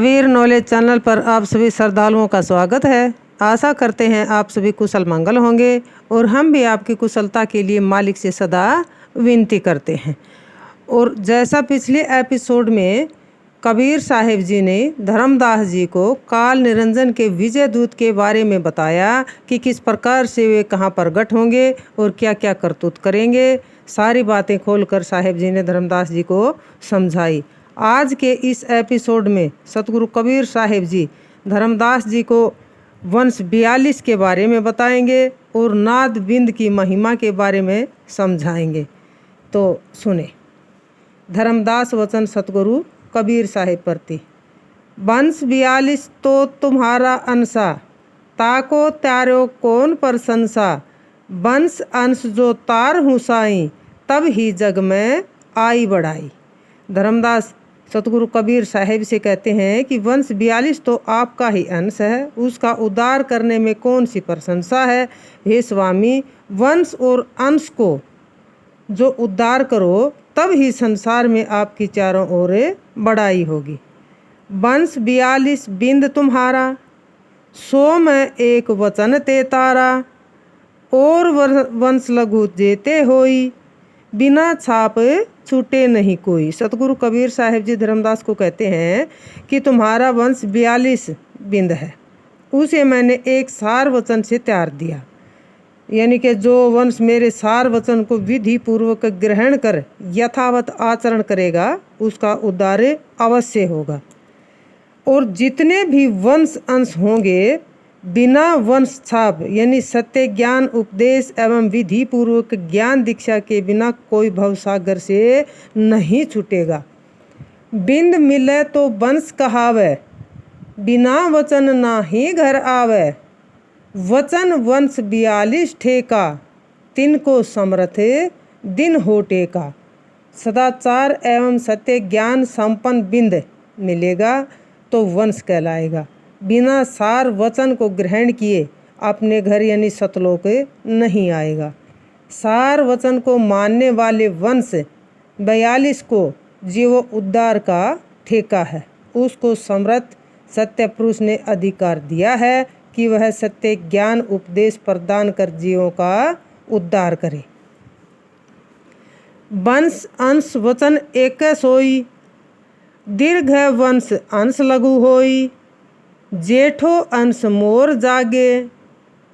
Kabir knowledge channel पर आप सभी श्रद्धालुओं का स्वागत है। आशा करते हैं आप सभी कुशल मंगल होंगे और हम भी आपकी कुशलता के लिए मालिक से सदा विनती करते हैं। और जैसा पिछले एपिसोड में कबीर साहिब जी ने धर्मदास जी को काल निरंजन के विजय दूत के बारे में बताया कि किस प्रकार से वे कहाँ प्रगट होंगे और क्या क्या करतूत करेंगे, सारी बातें खोलकर साहिब जी ने धर्मदास जी को समझाई। आज के इस एपिसोड में सतगुरु कबीर साहिब जी धर्मदास जी को वंश 42 के बारे में बताएंगे और नाद बिंद की महिमा के बारे में समझाएंगे। तो सुने। धर्मदास वचन सतगुरु कबीर साहिब प्रति। वंश 42 तो तुम्हारा अंसा, ताको त्यारो कौन प्रशंसा। वंश अंश जो तार हूँ साई, तब ही जग में आई बढ़ाई। धर्मदास सतगुरु कबीर साहिब से कहते हैं कि वंश 42 तो आपका ही अंश है, उसका उद्धार करने में कौन सी प्रशंसा है। हे स्वामी, वंश और अंश को जो उद्धार करो तब ही संसार में आपकी चारों ओर बढ़ाई होगी। वंश 42 बिंद तुम्हारा, सो में एक वचन ते तारा। और वंश लघु जेते होई, बिना छाप छूटे नहीं कोई। सतगुरु कबीर साहिब जी धर्मदास को कहते हैं कि तुम्हारा वंश 42 बिंद है, उसे मैंने एक सार वचन से त्यार दिया। यानी कि जो वंश मेरे सार वचन को विधि पूर्वक ग्रहण कर यथावत आचरण करेगा उसका उद्धार अवश्य होगा। और जितने भी वंश अंश होंगे बिना वंश छाप यानी सत्य ज्ञान उपदेश एवं विधि पूर्वक ज्ञान दीक्षा के बिना कोई भवसागर से नहीं छूटेगा। बिंद मिले तो वंश कहावे, बिना वचन ना ही घर आवे। वचन वंश 42 ठेका, तिनको समर्थ दिन हो टेका। सदाचार एवं सत्य ज्ञान संपन्न बिंद मिलेगा तो वंश कहलाएगा। बिना सार वचन को ग्रहण किए अपने घर यानी सतलोक नहीं आएगा। सार वचन को मानने वाले वंश 42 को जीव उद्धार का ठेका है, उसको समर्थ सत्य पुरुष ने अधिकार दिया है कि वह सत्य ज्ञान उपदेश प्रदान कर जीवों का उद्धार करे। वंश अंश वचन एक सोई, दीर्घ वंश अंश लघु होई। जेठो अंश मोर जागे,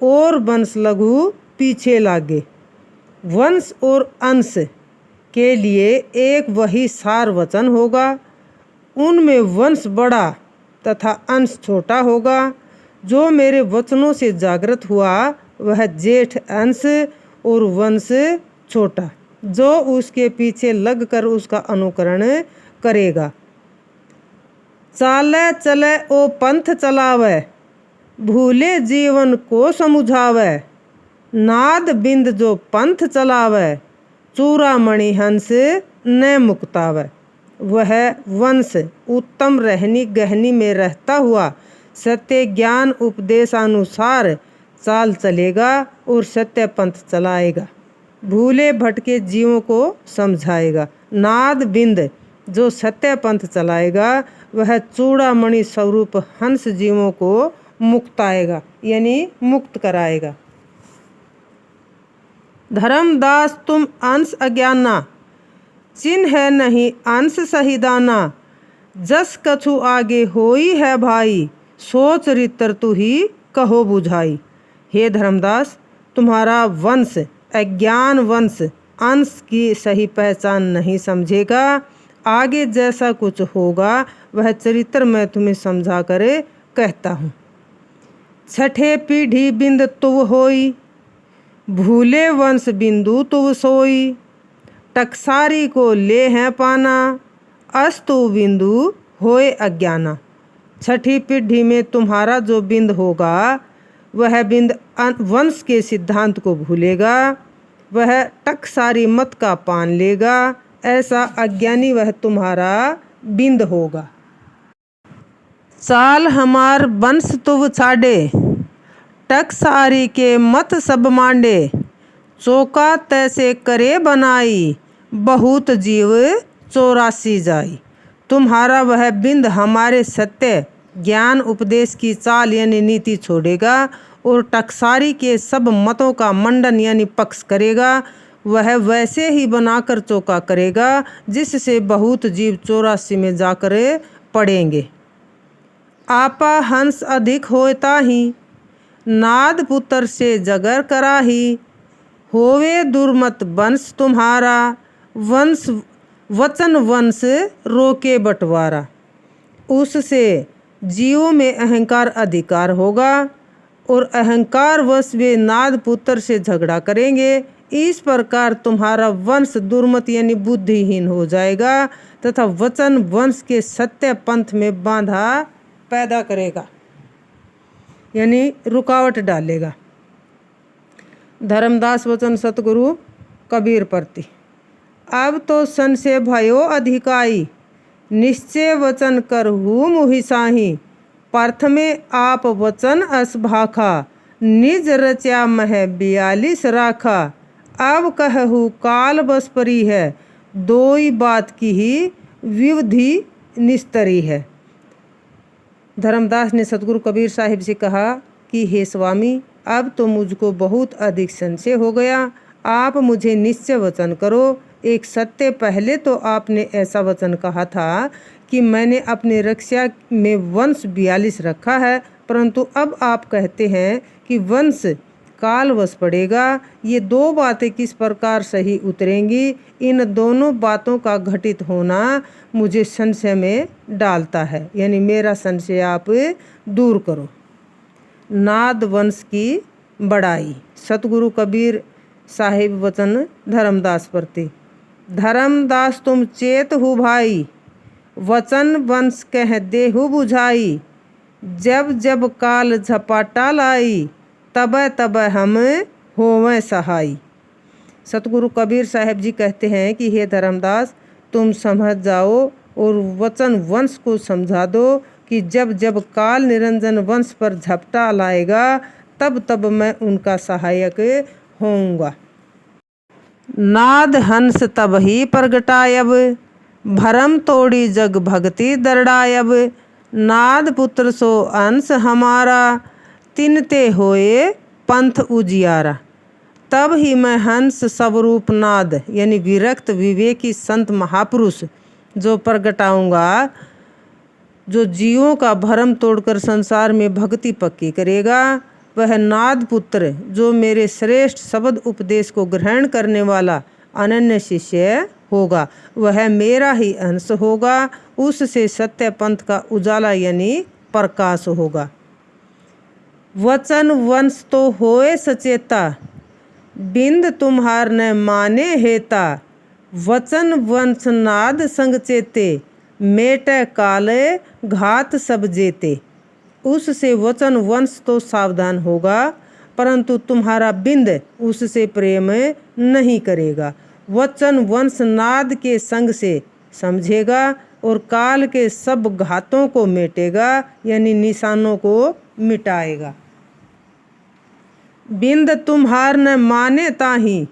और वंश लघु पीछे लागे। वंश और अंश के लिए एक वही सार वचन होगा, उनमें वंश बड़ा तथा अंश छोटा होगा। जो मेरे वचनों से जागृत हुआ वह जेठ अंश और वंश छोटा, जो उसके पीछे लगकर उसका अनुकरण करेगा। चाले चले ओ पंथ चलावे, भूले जीवन को समुझावे। नाद बिंद जो पंथ चलावे, चूड़ामणि हंस न मुक्तावे। वह वंश उत्तम रहनी गहनी में रहता हुआ सत्य ज्ञान उपदेशानुसार चाल चलेगा और सत्य पंथ चलाएगा। भूले भटके जीवों को समझाएगा। नाद बिंद जो सत्य पंथ चलाएगा वह चूड़ामणि स्वरूप हंस जीवों को मुक्ताएगा यानी मुक्त कराएगा। धर्मदास तुम अंश अज्ञाना, चिन्ह है नहीं अंश सहिदाना। जस कछु आगे होई है भाई, सो चरित्र तू ही कहो बुझाई। हे धर्मदास, तुम्हारा वंश अज्ञान वंश अंश की सही पहचान नहीं समझेगा। आगे जैसा कुछ होगा वह चरित्र मैं तुम्हें समझा कर कहता हूँ। छठे पीढ़ी बिंद तुव होई, भूले वंश बिंदु तुव सोई। टकसारी को ले हैं पाना, अस्तु बिंदु होए अज्ञाना। छठी पीढ़ी में तुम्हारा जो बिंद होगा वह बिंद वंश के सिद्धांत को भूलेगा, वह टकसारी मत का पान लेगा। ऐसा अज्ञानी वह तुम्हारा बिंद होगा। चाल हमार वंश तुव छाड़े, टकसारी के मत सब मांडे। चौका तैसे करे बनाई, बहुत जीव 84 जाई। तुम्हारा वह बिंद हमारे सत्य ज्ञान उपदेश की चाल यानी नीति छोड़ेगा और टकसारी के सब मतों का मंडन यानी पक्ष करेगा। वह वैसे ही बनाकर चौका करेगा जिससे बहुत जीव 84 में जाकर पड़ेंगे। आपा हंस अधिक होता ही नाद पुत्र से जगर कराही। होवे दुर्मत वंश तुम्हारा वंश वचन वंश रोके बंटवारा। उससे जीवों में अहंकार अधिकार होगा और अहंकार वश वे नाद पुत्र से झगड़ा करेंगे। इस प्रकार तुम्हारा वंश दुर्मत यानी बुद्धिहीन हो जाएगा तथा वचन वंश के सत्य पंथ में बाधा पैदा करेगा यानी रुकावट डालेगा। धर्मदास वचन सतगुरु कबीर प्रति। अब तो संशय भयो अधिकाई निश्चय वचन करहु मुहिसाही। प्रथमे आप वचन असभाखा निज रचा मह 42 राखा। अब कहहु काल बस परी है दोई बात की ही विविधि निस्तरी है। धर्मदास ने सतगुरु कबीर साहिब से कहा कि हे स्वामी, अब तो मुझको बहुत अधिक संशय हो गया। आप मुझे निश्चय वचन करो। एक सत्य पहले तो आपने ऐसा वचन कहा था कि मैंने अपने रक्षा में वंश 42 रखा है, परंतु अब आप कहते हैं कि वंश कालवश पड़ेगा। ये दो बातें किस प्रकार सही उतरेंगी? इन दोनों बातों का घटित होना मुझे संशय में डालता है, यानी मेरा संशय आप दूर करो। नाद वंश की बड़ाई। सतगुरु कबीर साहिब वचन धर्मदास प्रति। धर्मदास तुम चेत हो भाई वचन वंश कह देहु बुझाई। जब जब काल झपाटा लाई तब तब हम होवें सहाई। सतगुरु कबीर साहिब जी कहते हैं कि हे धर्मदास, तुम समझ जाओ और वचन वंश को समझा दो कि जब जब काल निरंजन वंश पर झपटा लाएगा तब तब मैं उनका सहायक होऊंगा। नाद हंस तब ही प्रगटायब भरम तोड़ी जग भक्ति दरड़ायब। नाद पुत्र सो अंश हमारा तिनते होए पंथ उजियारा। तब ही मैं हंस स्वरूप नाद यानी विरक्त विवेकी संत महापुरुष जो प्रगटाऊंगा, जो जीवों का भरम तोड़कर संसार में भक्ति पक्की करेगा। वह नाद पुत्र जो मेरे श्रेष्ठ शब्द उपदेश को ग्रहण करने वाला अनन्य शिष्य होगा, वह मेरा ही अंश होगा। उससे सत्य पंथ का उजाला यानी प्रकाश होगा। वचन वंश तो होए सचेता बिंद तुम्हार न माने हेता। वचन वंश नाद संग चेते मेटे काले घात सब जेते। उससे वचन वंश तो सावधान होगा, परंतु तुम्हारा बिंद उससे प्रेम नहीं करेगा। वचन वंश नाद के संग से समझेगा और काल के सब घातों को मेटेगा यानी निशानों को मिटाएगा। बिंद तुम्हार न माने ताही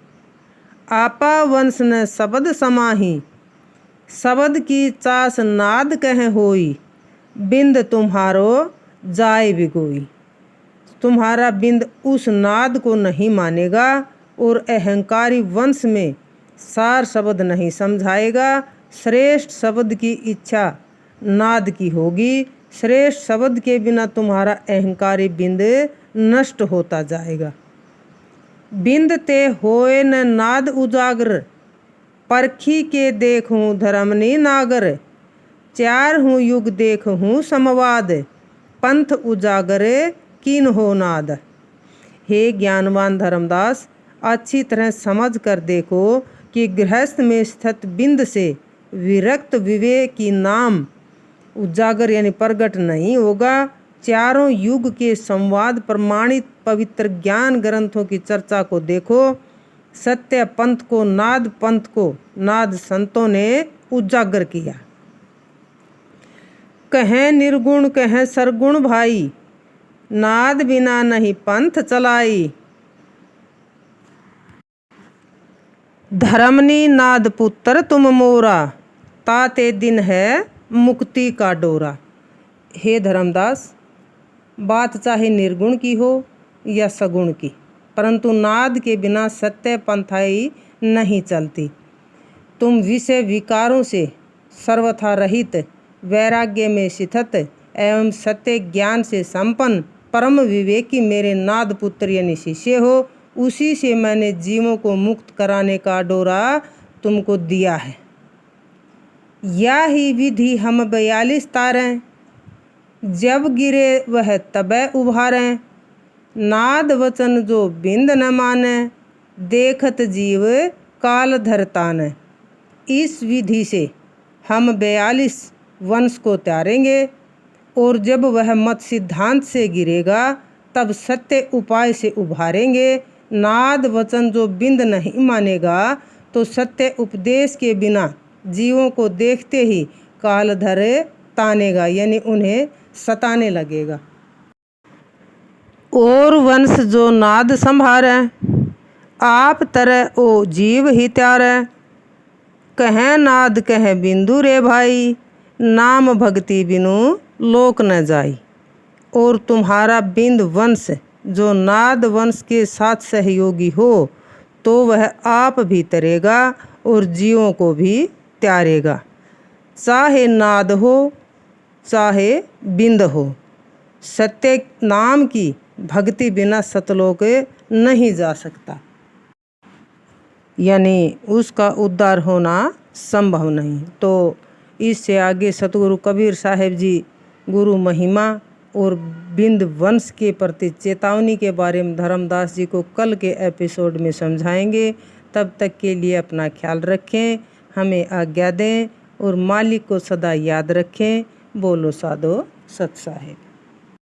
आपा वंश न शब्द समाही। शब्द की चास नाद कह होई बिंद तुम्हारो जाए बिगोई। तुम्हारा बिंद उस नाद को नहीं मानेगा और अहंकारी वंश में सार शब्द नहीं समझाएगा। श्रेष्ठ शब्द की इच्छा नाद की होगी। श्रेष्ठ शब्द के बिना तुम्हारा अहंकारी बिंद नष्ट होता जाएगा। बिंद ते होए न नाद उजागर परखी के देखूं धर्मनी नागर। चार हूँ युग देखूं समवाद पंथ उजागरे कीन हो नाद। हे ज्ञानवान धर्मदास, अच्छी तरह समझ कर देखो कि गृहस्थ में स्थित बिंद से विरक्त विवेकी नाम उजागर यानी प्रगट नहीं होगा। चारों युग के संवाद प्रमाणित पवित्र ज्ञान ग्रंथों की चर्चा को देखो। सत्य पंथ को नाद पंथ को नाद संतों ने उजागर किया। कहें निर्गुण कहें सरगुण भाई नाद बिना नहीं पंथ चलाई। धर्मनी नाद पुत्र तुम मोरा ताते दिन है मुक्ति का डोरा। हे धर्मदास, बात चाहे निर्गुण की हो या सगुण की, परंतु नाद के बिना सत्य पंथाई नहीं चलती। तुम विषय विकारों से सर्वथा रहित, वैराग्य में स्थित एवं सत्य ज्ञान से संपन्न परम विवेकी मेरे नाद पुत्र यानी शिष्य हो। उसी से मैंने जीवों को मुक्त कराने का डोरा तुमको दिया है। या ही विधि हम 42 तारें, जब गिरे वह तबै उभारें। नाद वचन जो बिंद न माने, देखत जीव काल धरतान। इस विधि से हम 42 वंश को त्यारेंगे, और जब वह मत सिद्धांत से गिरेगा तब सत्य उपाय से उभारेंगे। नाद वचन जो बिंद नहीं मानेगा तो सत्य उपदेश के बिना जीवों को देखते ही कालधर तानेगा, यानी उन्हें सताने लगेगा। और वंश जो नाद संभारे, आप तरह ओ जीव ही त्यारे। कहें नाद कहें बिंदु रे भाई, नाम भक्ति बिनु लोक न जाई। और तुम्हारा बिंद वंश जो नाद वंश के साथ सहयोगी हो, तो वह आप भी तरेगा और जीवों को भी त्यारेगा। चाहे नाद हो चाहे बिंद हो, सत्य नाम की भक्ति बिना सतलोक नहीं जा सकता, यानी उसका उद्धार होना संभव नहीं। तो इससे आगे सतगुरु कबीर साहिब जी गुरु महिमा और बिंद वंश के प्रति चेतावनी के बारे में धर्मदास जी को कल के एपिसोड में समझाएंगे। तब तक के लिए अपना ख्याल रखें, हमें आज्ञा दें और मालिक को सदा याद रखें। बोलो साधो सत साहिब।